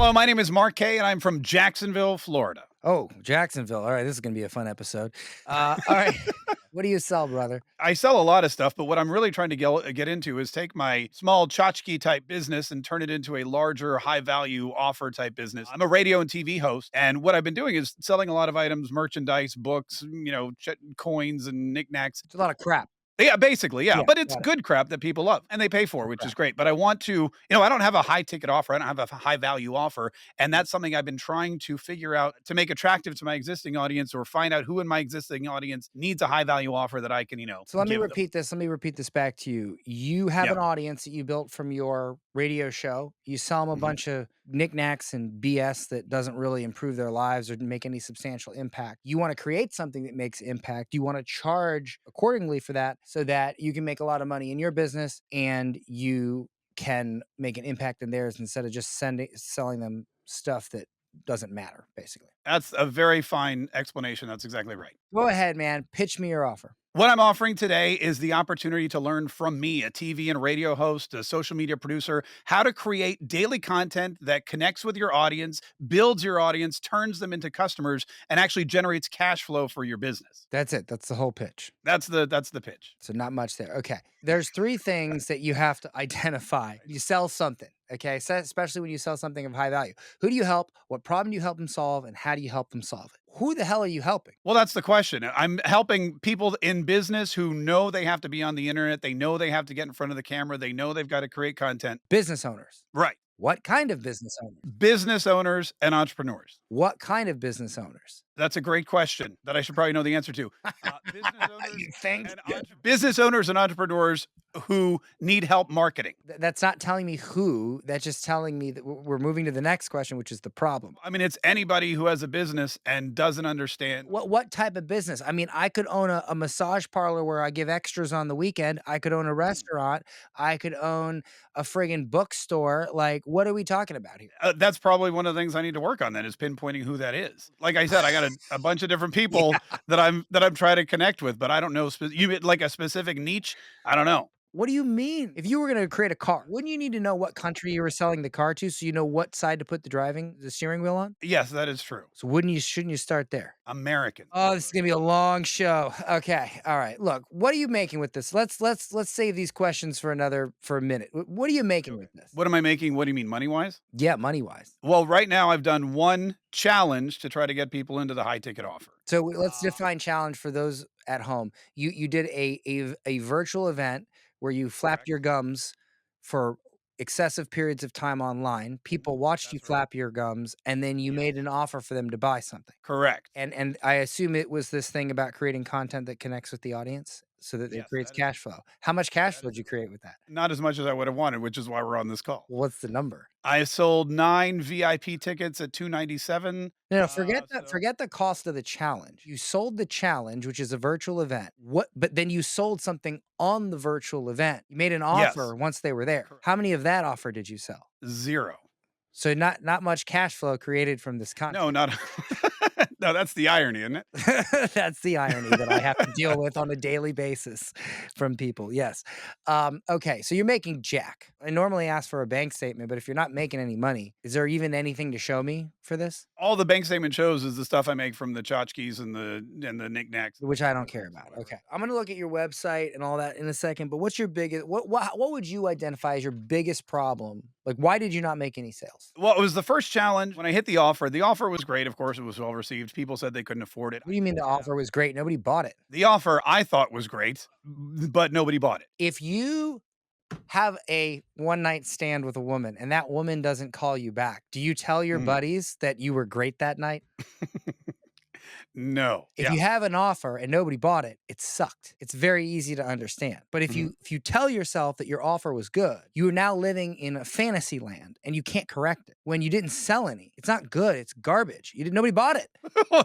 Hello, my name is Mark K, and I'm from Jacksonville, Florida. Oh, Jacksonville. All right, this is gonna be a fun episode. All right. What do you sell, brother? I sell a lot of stuff, but what I'm really trying to get into is take my small tchotchke type business and turn it into a larger, high value offer type business. I'm a radio and TV host, and what I've been doing is selling a lot of items, merchandise, books, coins and knickknacks. It's a lot of crap. Yeah, basically, yeah, Yeah, but it's got it. good crap that people love and they pay for, Good which is crap. great. But I want to, I don't have a high ticket offer. I don't have a high value offer. And that's something I've been trying to figure out to make attractive to my existing audience or find out who in my existing audience needs a high value offer that I can, So let me give them. repeat this. Let me repeat this back to you. You have Yeah. an audience that you built from your radio show. You sell them a Mhm. bunch of knickknacks and BS that doesn't really improve their lives or make any substantial impact. You want to create something that makes impact. You want to charge accordingly for that so that you can make a lot of money in your business and you can make an impact in theirs instead of just selling them stuff that doesn't matter, basically. That's a very fine explanation. That's exactly right. Go ahead, man. Pitch me your offer. What I'm offering today is the opportunity to learn from me, a TV and radio host, a social media producer, how to create daily content that connects with your audience, builds your audience, turns them into customers, and actually generates cash flow for your business. That's it. That's the whole pitch. That's the pitch. So not much there. Okay. There's three things that you have to identify. You sell something. Okay. So especially when you sell something of high value. Who do you help? What problem do you help them solve? And how do you help them solve it? Who the hell are you helping? Well, that's the question. I'm helping people in business who know they have to be on the internet. They know they have to get in front of the camera. They know they've got to create content. Business owners. Right. What kind of business owners? Business owners and entrepreneurs. What kind of business owners? That's a great question that I should probably know the answer to. You think? Business owners and entrepreneurs who need help marketing. That's not telling me who. That's just telling me that we're moving to the next question, which is the problem. I mean, it's anybody who has a business and doesn't understand. What type of business? I mean, I could own a massage parlor where I give extras on the weekend. I could own a restaurant. I could own a friggin' bookstore. Like, what are we talking about here? That's probably one of the things I need to work on. Then is pinpointing who that is. Like I said, I got a bunch of different people that I'm trying to connect with, but I don't know. You like a specific niche? I don't know. What do you mean? If you were gonna create a car, wouldn't you need to know what country you were selling the car to so you know what side to put the steering wheel on? Yes, that is true. So shouldn't you start there? American. Oh, this is gonna be a long show. Okay. All right. Look, what are you making with this? Let's save these questions for a minute. What are you making with this? What am I making? What do you mean, money wise? Yeah, money wise. Well, right now I've done one challenge to try to get people into the high ticket offer. So let's define challenge for those at home. You did a virtual event where you flapped Correct. your gums for excessive periods of time online. People watched you That's right. flap your gums, and then you made Yes. an offer for them to buy something. Correct. And I assume it was this thing about creating content that connects with the audience so that it Yes, creates that is cash flow. How much cash that flow is did you create with that? not as much as I would have wanted, which is why we're on this call. What's the number? I sold 9 VIP tickets at 297. No, So forget the cost of the challenge. You sold the challenge, which is a virtual event. But then you sold something on the virtual event. You made an yes, offer once they were there. Correct. How many of that offer did you sell? 0. So not much cash flow created from this content. No, not no, that's the irony, isn't it? That's the irony that I have to deal with on a daily basis from people. Yes. Okay. So you're making jack. I normally ask for a bank statement, but if you're not making any money, is there even anything to show me for this? All the bank statement shows is the stuff I make from the tchotchkes and the knickknacks. Which I don't care about. Okay. I'm gonna look at your website and all that in a second. But what's your biggest? What would you identify as your biggest problem? Like, why did you not make any sales? Well, it was the first challenge when I hit the offer. The offer was great. Of course, it was well received. People said they couldn't afford it. What do you mean the offer was great? Nobody bought it. The offer I thought was great, but nobody bought it. If you have a one night stand with a woman and that woman doesn't call you back, do you tell your Mm. buddies that you were great that night? No. If Yeah. you have an offer and nobody bought it, it sucked. It's very easy to understand. But if you tell yourself that your offer was good, you are now living in a fantasy land and you can't correct it. When you didn't sell any, it's not good. It's garbage. Nobody bought it.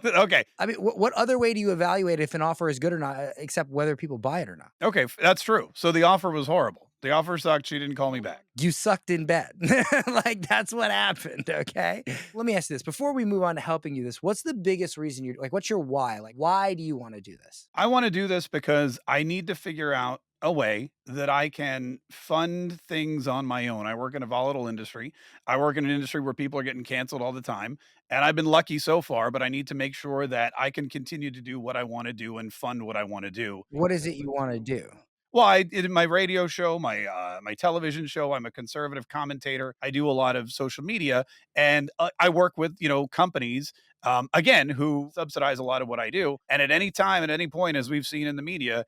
Okay. I mean, what other way do you evaluate if an offer is good or not, except whether people buy it or not? Okay. That's true. So the offer was horrible. The offer sucked. She didn't call me back. You sucked in bed. Like, that's what happened, okay? Let me ask you this. Before we move on to helping you this, what's the biggest reason what's your why? Like, why do you want to do this? I want to do this because I need to figure out a way that I can fund things on my own. I work in a volatile industry. I work in an industry where people are getting canceled all the time. And I've been lucky so far, but I need to make sure that I can continue to do what I want to do and fund what I want to do. What is it you wanna do? Well, I in my radio show, my television show, I'm a conservative commentator. I do a lot of social media, and I work with companies again who subsidize a lot of what I do. And at any time, at any point, as we've seen in the media,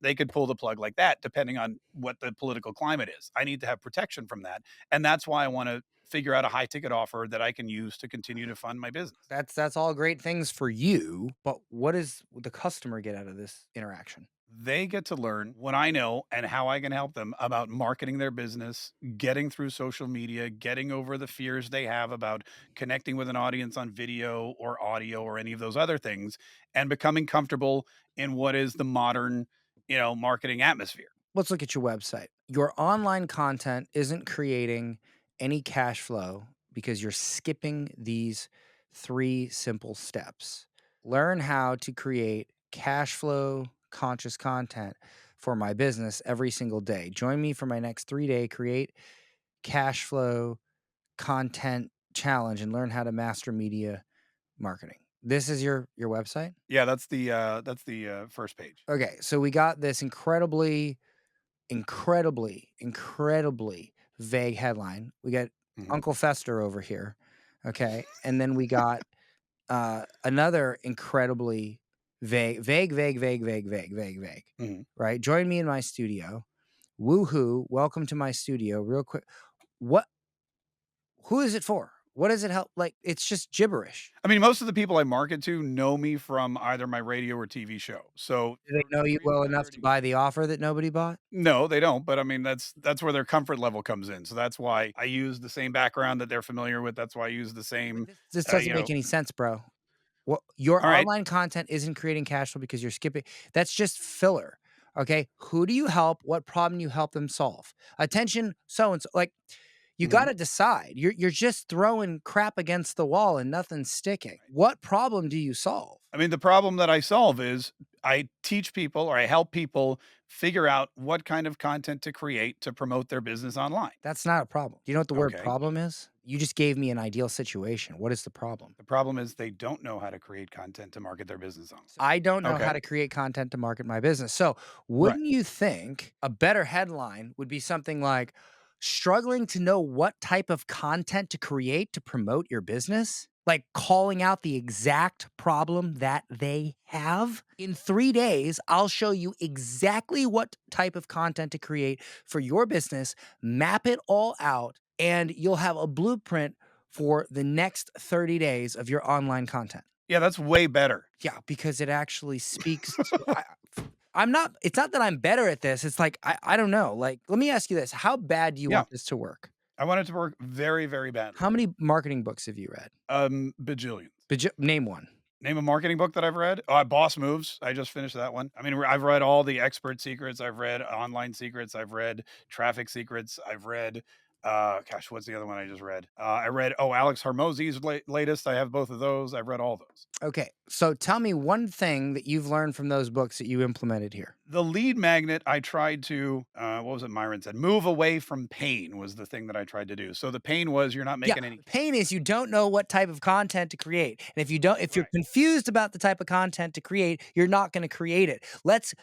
they could pull the plug like that, depending on what the political climate is. I need to have protection from that, and that's why I want to figure out a high ticket offer that I can use to continue to fund my business. That's all great things for you, but what does the customer get out of this interaction? They get to learn what I know and how I can help them about marketing their business, getting through social media, getting over the fears they have about connecting with an audience on video or audio or any of those other things, and becoming comfortable in what is the modern, marketing atmosphere. Let's look at your website. Your online content isn't creating any cash flow because you're skipping these 3 simple steps. Learn how to create cash flow conscious content for my business every single day. Join me for my next 3-day create cash flow content challenge and learn how to master media marketing. This is your website? Yeah, that's the first page. Okay, so we got this incredibly vague headline. We got Mhm, Uncle Fester over here, okay? And then we got, another incredibly vague, mhm. right? "Join me in my studio." "Woohoo, welcome to my studio." Real quick, what who is it for? What does it help? Like, it's just gibberish. I mean, most of the people I market to know me from either my radio or TV show. So Do they know the you reason well I enough to already buy the offer that nobody bought? No, they don't, but I mean, that's where their comfort level comes in. So that's why I use the same background that they're familiar with. That's why I use the But same, this uh, doesn't you make know any sense, bro. What your all right. online content isn't creating cash flow because you're skipping that's just filler, okay? Who do you help? What problem you help them solve? Attention so and so, like, you Mhm. gotta decide. You're just throwing crap against the wall and nothing's sticking. What problem do you solve? I mean, the problem that I solve is I teach people or I help people figure out what kind of content to create to promote their business online. That's not a problem. Do you know what the word Okay. problem is? You just gave me an ideal situation. What is the problem? The problem is they don't know how to create content to market their business online. I don't know how Okay. to create content to market my business. So, Right. wouldn't you think a better headline would be something like, struggling to know what type of content to create to promote your business? Like calling out the exact problem that they have. In 3 days, I'll show you exactly what type of content to create for your business, map it all out, and you'll have a blueprint for the next 30 days of your online content. Yeah, that's way better. Yeah, because it actually speaks to I'm not it's not that I'm better at this, it's like, I don't know, like, let me ask you this, how bad do you Yeah. want this to work? I want it to work very, very badly. How many marketing books have you read? Bajillions. Name one. Name a marketing book that I've read? Boss Moves. I just finished that one. I mean, I've read all the expert secrets. I've read online secrets. I've read traffic secrets. I've read, gosh, what's the other one I just read? I read, Alex Hormozy's latest. I have both of those. I've read all those. Okay, so tell me one thing that you've learned from those books that you implemented here. The lead magnet, I tried to, what was it Myron said? Move away from pain was the thing that I tried to do. So the pain was you're not Yeah, making any. the pain is you don't know what type of content to create, and if you're Right. confused about the type of content to create, you're not gonna create it. Let's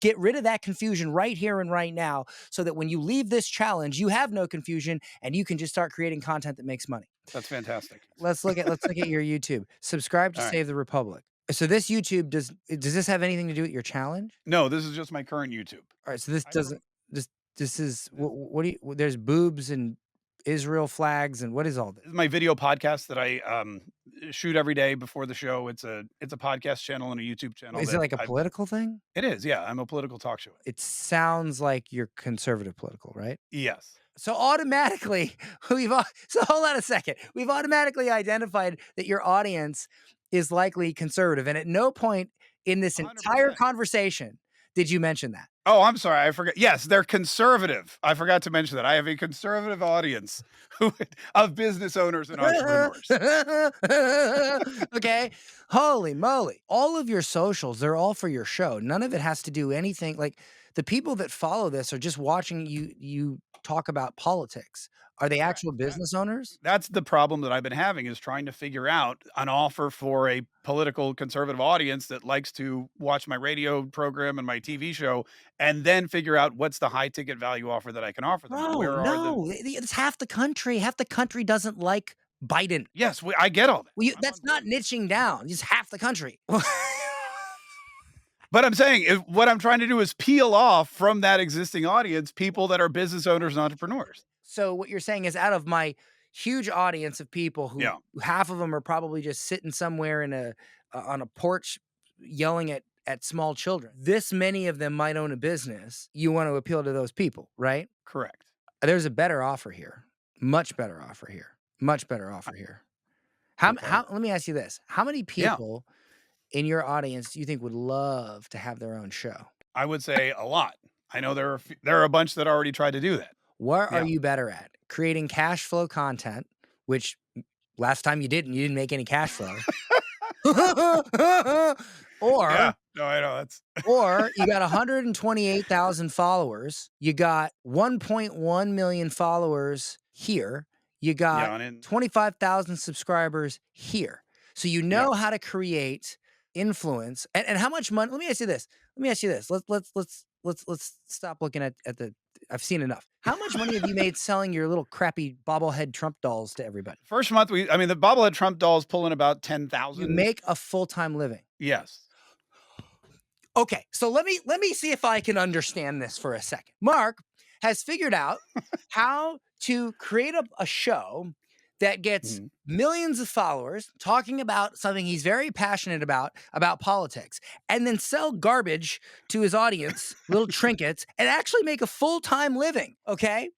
get rid of that confusion right here and right now, so that when you leave this challenge, you have no confusion, and you can just start creating content that makes money. That's fantastic. Let's look at your YouTube. Subscribe to All right. Save the Republic. So this YouTube does this have anything to do with your challenge? No, this is just my current YouTube. Alright, so this I doesn't this this is This what do you there's boobs and Israel flags and what is all this? is my video podcast that I shoot every day before the show. It's a podcast channel and a YouTube channel Is it that like a I political thing? it is, yeah, I'm a political talk show. It sounds like you're conservative political, right? Yes. So automatically, so hold on a second. We've automatically identified that your audience is likely conservative, and at no point in this entire 100%. conversation did you mention that. Oh, I'm sorry, I forgot. Yes, they're conservative. I forgot to mention that. I have a conservative audience who of business owners and entrepreneurs. Okay. Holy moly. All of your socials, they're all for your show. None of it has to do anything like The people that follow this are just watching you talk about politics. Are they Correct. actual business owners? That's the problem that I've been having is trying to figure out an offer for a political conservative audience that likes to watch my radio program and my TV show, and then figure out what's the high ticket value offer that I can offer them. Bro, Where are the no, it's half the country. Half the country doesn't like Biden. Yes, I get all that. Well, I'm on that's not board. niching down. Just half the country. But I'm saying what I'm trying to do is peel off from that existing audience people that are business owners and entrepreneurs. So what you're saying is out of my huge audience of people who Yeah, half of them are probably just sitting somewhere in a on a porch yelling at small children. This many of them might own a business. You want to appeal to those people, right? correct. There's a better offer here. Much better offer here. Much better I offer here. Okay. Let me ask you this. How many Yeah, people in your audience do you think would love to have their own show? I would say a lot. I know there are a bunch that already tried to do that. What are Yeah. you better at? Creating cash flow content, which last time you didn't make any cash flow. Yeah. Or No, I know that's or you got 128,000 followers, you got 1.1 million followers here, you got yeah, and 25,000 subscribers here. So you yeah. know how to create influence and how much money. Let me ask you this. Let me ask you this. Let's stop looking at the I've seen enough. How much money have you made selling your little crappy bobblehead Trump dolls to everybody? First month I mean, the bobblehead Trump doll is pulling about You 10,000. make a full-time living. Yes. Okay, so let me see if I can understand this for a second. Mark has figured out how to create a show that gets Mhm. millions of followers talking about something he's very passionate about politics, and then sell garbage to his audience, little trinkets, and actually make a full-time living, okay?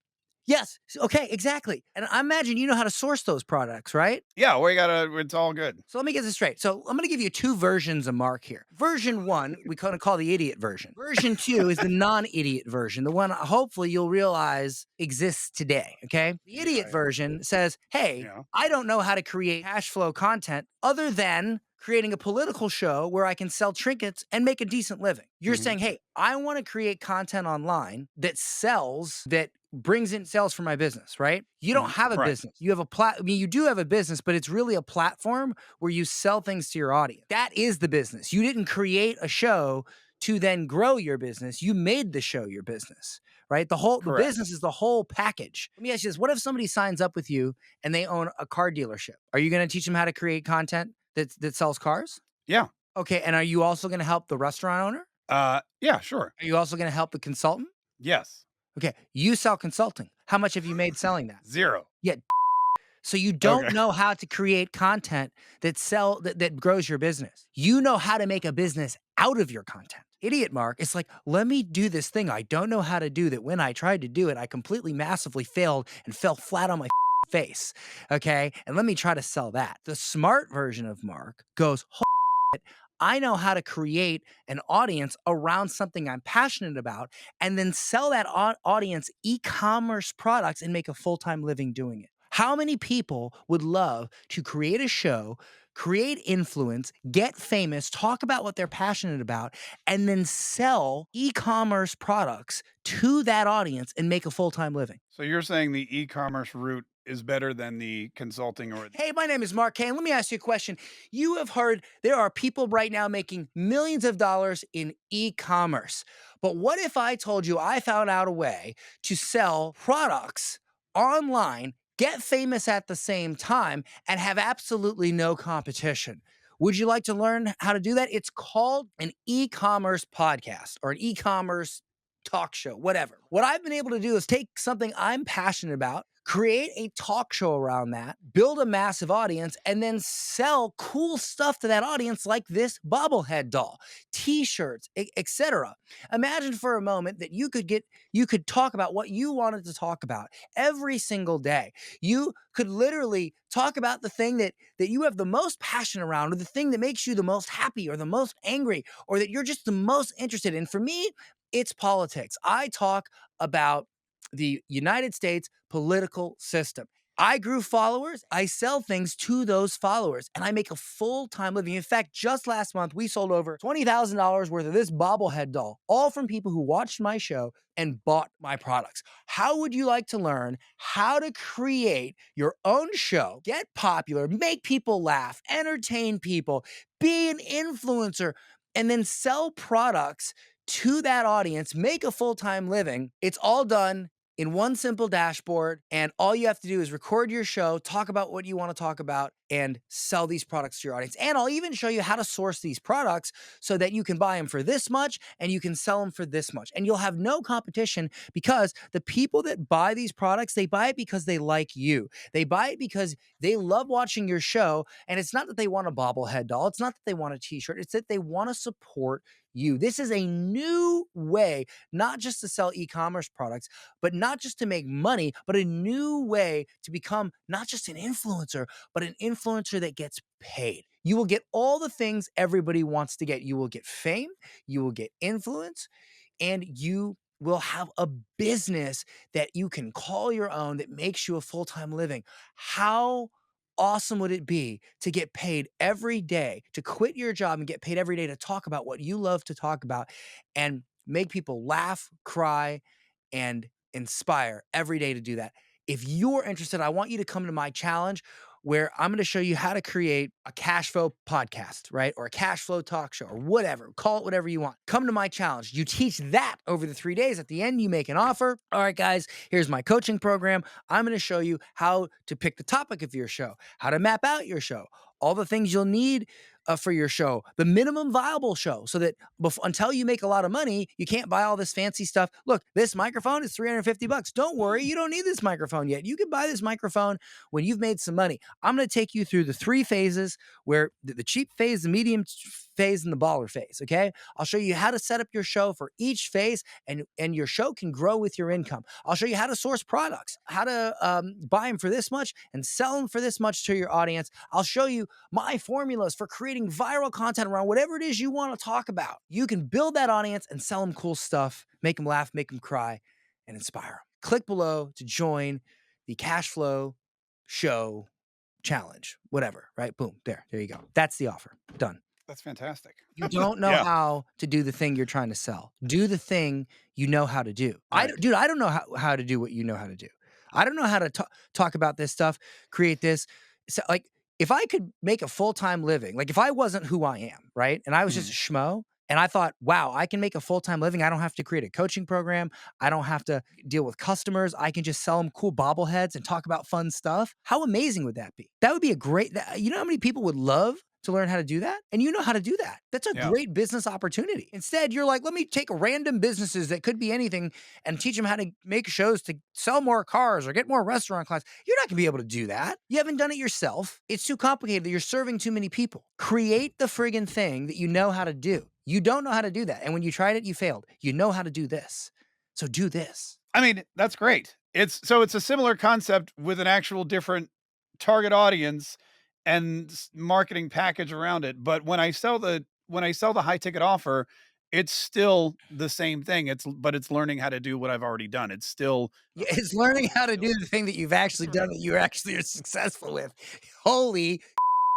Yes, okay, exactly, and I imagine you know how to source those products, right? Yeah, we gotta it's all good. So let me get this straight. So I'm going to give you two versions of Mark here. Version one, we kind of call the idiot version. Version two is the non-idiot version, the one hopefully you'll realize exists today. Okay. The idiot Right. version says, hey, Yeah. I don't know how to create cash flow content other than creating a political show where I can sell trinkets and make a decent living. You're Mhm. saying, hey, I want to create content online that sells, that brings in sales for my business, right? You don't Mhm. have a Right. business. You have I mean, you do have a business, but it's really a platform where you sell things to your audience. That is the business. You didn't create a show to then grow your business. You made the show your business, right? The Correct. business is the whole package. Let me ask you this. What if somebody signs up with you and they own a car dealership? Are you going to teach them how to create content that sells cars? Yeah. Okay. And are you also going to help the restaurant owner? Yeah, sure. Are you also going to help the consultant? Yes. Okay. You sell consulting. How much have you made selling that? 0. Yeah. So you Okay. don't know how to create content that grows your business. You know how to make a business out of your content. Idiot Mark, it's like, let me do this thing I don't know how to do that when I tried to do it, I completely massively failed and fell flat on my face. Okay. And let me try to sell that. The smart version of Mark goes, I know how to create an audience around something I'm passionate about and then sell that audience e-commerce products and make a full-time living doing it. How many people would love to create a show, create influence, get famous, talk about what they're passionate about, and then sell e-commerce products to that audience and make a full-time living? So you're saying the e-commerce route is better than the consulting or Hey, my name is Mark Kane. Let me ask you a question. You have heard there are people right now making millions of dollars in e commerce. But what if I told you I found out a way to sell products online, get famous at the same time, and have absolutely no competition? Would you like to learn how to do that? It's called an e commerce podcast or an e commerce talk show, whatever. What I've been able to do is take something I'm passionate about, create a talk show around that, build a massive audience, and then sell cool stuff to that audience like this bobblehead doll, t-shirts, etc. Imagine for a moment that you could talk about what you wanted to talk about every single day. You could literally talk about the thing that you have the most passion around, or the thing that makes you the most happy or the most angry, or that you're just the most interested in. For me, it's politics. I talk about the United States political system. I grew followers. I sell things to those followers and I make a full-time living. In fact, just last month, we sold over $20,000 worth of this bobblehead doll, all from people who watched my show and bought my products. How would you like to learn how to create your own show, get popular, make people laugh, entertain people, be an influencer, and then sell products to that audience, make a full-time living? It's all done in one simple dashboard. And all you have to do is record your show, talk about what you want to talk about, and sell these products to your audience. And I'll even show you how to source these products so that you can buy them for this much and you can sell them for this much. And you'll have no competition because the people that buy these products, they buy it because they like you. They buy it because they love watching your show. And it's not that they want a bobblehead doll. It's not that they want a t-shirt. It's that they want to support you. This is a new way, not just to sell e-commerce products, but not just to make money, but a new way to become not just an influencer, but an influencer that gets paid. You will get all the things everybody wants to get. You will get fame, you will get influence, and you will have a business that you can call your own that makes you a full-time living. How awesome would it be to get paid every day, to quit your job and get paid every day to talk about what you love to talk about and make people laugh, cry, and inspire every day to do that? If you're interested, I want you to come to my challenge where I'm going to show you how to create a cash flow podcast, right? Or a cash flow talk show or whatever. Call it whatever you want. Come to my challenge. You teach that over the 3 days. At the end, you make an offer. All right, guys, here's my coaching program. I'm going to show you how to pick the topic of your show, how to map out your show, all the things you'll need for your show, the minimum viable show, so that until you make a lot of money, you can't buy all this fancy stuff. Look, this microphone is $350. Don't worry, you don't need this microphone yet. You can buy this microphone when you've made some money. I'm going to take you through the 3 phases, where the cheap phase, the medium phase, and the baller phase. Okay, I'll show you how to set up your show for each phase, and your show can grow with your income. I'll show you how to source products, how to buy them for this much and sell them for this much to your audience. I'll show you my formulas for creating viral content around whatever it is you want to talk about. You can build that audience and sell them cool stuff, make them laugh, make them cry, and inspire them. Click below to join the Cash Flow Show Challenge, whatever, right? Boom, there you go. That's the offer. Done. That's fantastic. You don't know Yeah. how to do the thing you're trying to sell. Do the thing you know how to do. Right. I don't know how to do what you know how to do. I don't know how to talk about this stuff, create this. So, like, if I could make a full-time living, like if I wasn't who I am, right? And I was just a schmo, and I thought, wow, I can make a full-time living. I don't have to create a coaching program. I don't have to deal with customers. I can just sell them cool bobbleheads and talk about fun stuff. How amazing would that be? That would be a great, you know how many people would love to learn how to do that? And you know how to do that. That's a great business opportunity. Instead, you're like, let me take random businesses that could be anything and teach them how to make shows to sell more cars or get more restaurant clients. You're not gonna be able to do that. You haven't done it yourself. It's too complicated. You're serving too many people. Create the friggin' thing that you know how to do. You don't know how to do that. And when you tried it, you failed. You know how to do this. So do this. I mean, that's great. It's a similar concept with an actual different target audience and marketing package around it. But when I sell the high ticket offer, it's still the same thing. It's learning how to do what I've already done. It's still It's learning how to do the thing that you've actually done that you actually are successful with. Holy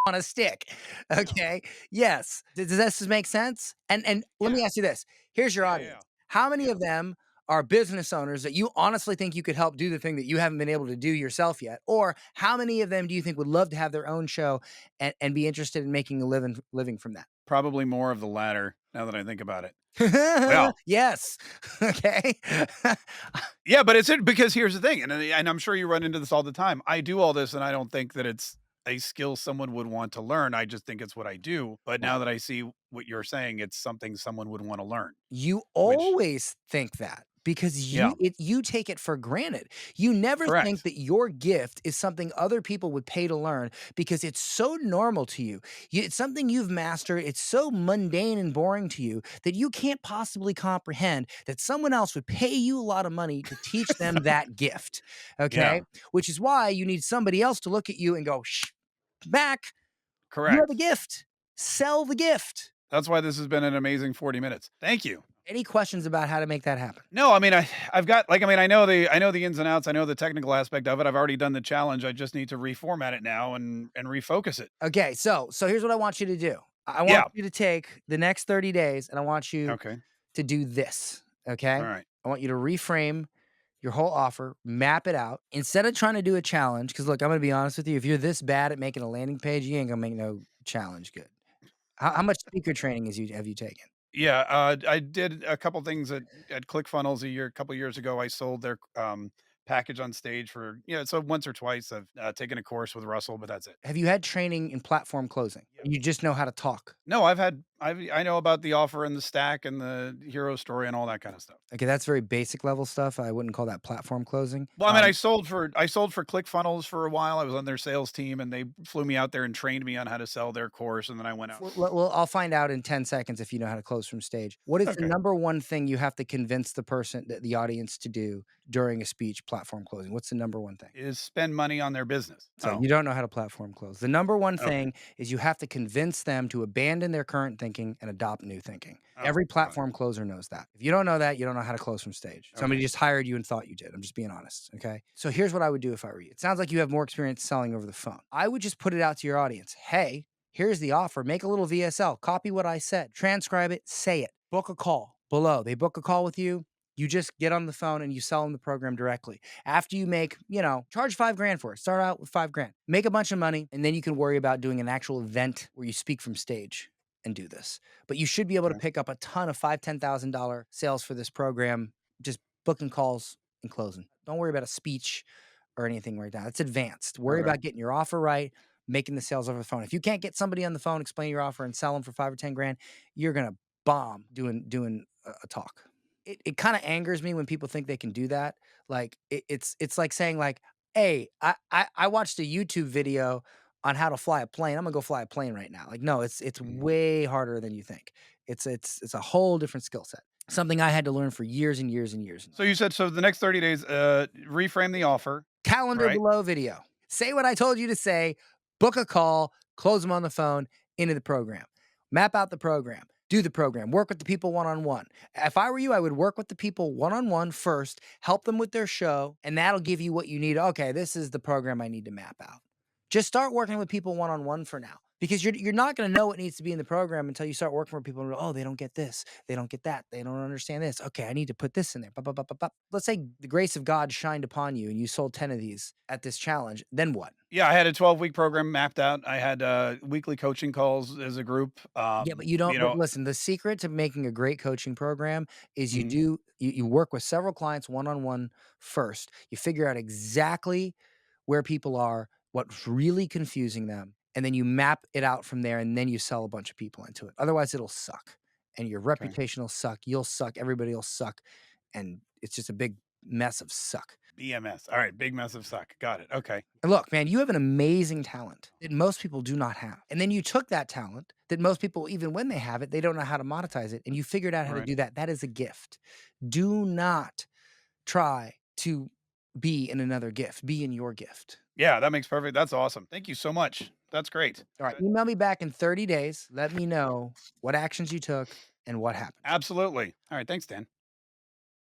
on a stick. Okay. Yes. Does this make sense? And let me ask you this. Here's your audience. How many of them are business owners that you honestly think you could help do the thing that you haven't been able to do yourself yet? Or how many of them do you think would love to have their own show and be interested in making a living from that? Probably more of the latter, now that I think about it. Well, yes. Okay. yeah, but because here's the thing, and I'm sure you run into this all the time. I do all this, and I don't think that it's a skill someone would want to learn. I just think it's what I do. But now that I see what you're saying, it's something someone would want to learn. You always think that because you take it for granted. You never think Correct. that your gift is something other people would pay to learn because it's so normal to you. It's something you've mastered. It's so mundane and boring to you that you can't possibly comprehend that someone else would pay you a lot of money to teach them that gift. Okay. Yeah. Which is why you need somebody else to look at you and go, shh, back. You have a Correct. gift. Sell the gift. That's why this has been an amazing 40 minutes. Thank you. Any questions about how to make that happen? No, I mean, I've got like, I mean, I know the ins and outs. I know the technical aspect of it. I've already done the challenge. I just need to reformat it now and refocus it. Okay, so here's what I want you to do. I want Yeah. you to take the next 30 days and I want you Okay. to do this, All okay? right. I want you to reframe your whole offer, map it out. Instead of trying to do a challenge, because look, I'm gonna be honest with you, if you're this bad at making a landing page, you ain't gonna make no challenge good. How much speaker training have you taken? Yeah, I did a couple things at ClickFunnels a couple years ago. I sold their package on stage for so once or twice I've taken a course with Russell, but that's it. Have you had training in platform closing? Yeah. You just know how to talk. No, I know about the offer and the stack and the hero story and all that kind of stuff. Okay, that's very basic level stuff. I wouldn't call that platform closing. Well, I mean, I sold for ClickFunnels for a while. I was on their sales team, and they flew me out there and trained me on how to sell their course, and then I went out. Well, I'll find out in 10 seconds if you know how to close from stage. What is the Okay. number one thing you have to convince the audience to do during a speech platform closing? What's the number one thing? Is spend money on their business. So Oh, you don't know how to platform close. The number one okay. thing is you have to convince them to abandon their current thinking and adopt new thinking. Oh, Every got it. platform closer knows that. If you don't know that, you don't know how to close from stage. Somebody Okay. just hired you and thought you did. I'm just being honest. Okay. So here's what I would do if I were you. It sounds like you have more experience selling over the phone. I would just put it out to your audience. Hey, here's the offer. Make a little VSL. Copy what I said. Transcribe it. Say it. Book a call below. They book a call with you. You just get on the phone and you sell them the program directly. After you make, charge 5 grand for it. Start out with 5 grand. Make a bunch of money, and then you can worry about doing an actual event where you speak from stage and do this. But you should be able to Okay. pick up a ton of $5,000, $10,000 sales for this program, just booking calls and closing. Don't worry about a speech or anything right now. It's advanced. Worry Okay. about getting your offer right, making the sales over the phone. If you can't get somebody on the phone, explain your offer and sell them for 5 or 10 grand, you're gonna bomb doing a talk. It kind of angers me when people think they can do that. Like it's like saying like, hey, I watched a YouTube video on how to fly a plane. I'm gonna go fly a plane right now. Like, no, it's Mhm. way harder than you think. It's a whole different skill set. Something I had to learn for years and years and years. So you said the next 30 days, reframe the offer, Calendar right? below video. Say what I told you to say, book a call, close them on the phone, into the program. Map out the program, do the program, work with the people one on one. If I were you, I would work with the people one on one first, help them with their show, and that'll give you what you need. Okay, this is the program I need to map out. Just start working with people one on one for now. Because you're not going to know what needs to be in the program until you start working with people. And go, oh, they don't get this, they don't get that, they don't understand this. Okay, I need to put this in there. Ba, ba, ba, ba, ba. Let's say the grace of God shined upon you and you sold 10 of these at this challenge. Then what? Yeah, I had a 12-week program mapped out. I had weekly coaching calls as a group. Yeah, but you don't. But listen, the secret to making a great coaching program is Mhm. you work with several clients one on one first. You figure out exactly where people are, what's really confusing them, and then you map it out from there, and then you sell a bunch of people into it. Otherwise, it'll suck, and your Okay. reputation will suck. You'll suck. Everybody will suck, and it's just a big mess of suck. BMS. All right, big mess of suck. Got it. Okay. And look, man, you have an amazing talent that most people do not have. And then you took that talent that most people, even when they have it, they don't know how to monetize it. And you figured out how to Right. do that. That is a gift. Do not try to be in another gift, be in your gift. Yeah, that makes perfect. That's awesome. Thank you so much. That's great. All right. Email me back in 30 days. Let me know what actions you took and what happened. Absolutely. All right. Thanks, Dan.